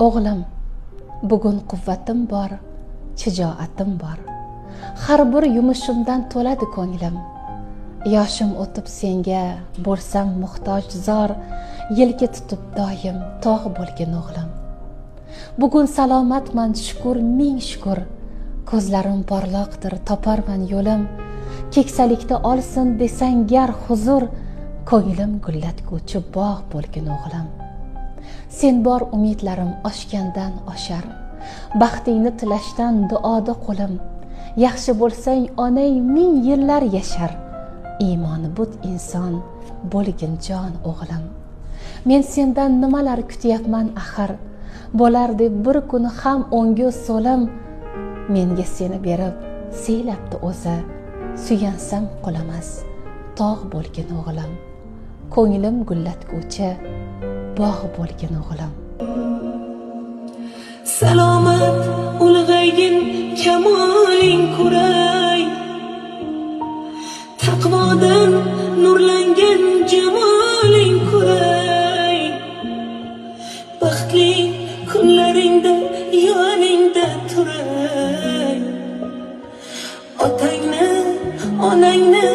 O'g'lim, bugun quvvatim bor, shijoatim bor. Har bir yumushimdan to'ladi ko'nglim. Yoshim o'tib senga bo'lsam muhtoj zor, yelka tutib doim tog' bo'lgin o'g'lim. Bugun salomatman, shukr, ming shukr. Ko'zlarim porloqdir, toparman yo'lim. Keksalikda olsin desang gar huzur, ko'nglim gullatguvchi bog' bo'lgin o'g'lim. Sen bor umidlarim oshgandan oshar, baxtingni tilashdan duoda qo'lim. Yaxshi bo'lsang onang ming yillar yashar, iymoni but inson bo'lgin jon o'g'lim. Men sendan nimalar kutyapman axir, bo'lar deb bir kun ham o'ngu so'lim. Menga seni berib siylabdi o'zi, suyansam qolamas tog' bo'lgin o'g'lim. Ko'nglim gullatguvchi bog' bo'lgin o'g'lim. Salomat ulg'aygin, kamoling ko'ray, taqvodan nurlangan jamoling ko'ray. Baxtli kunlaringda yoningda turay, otangni onangni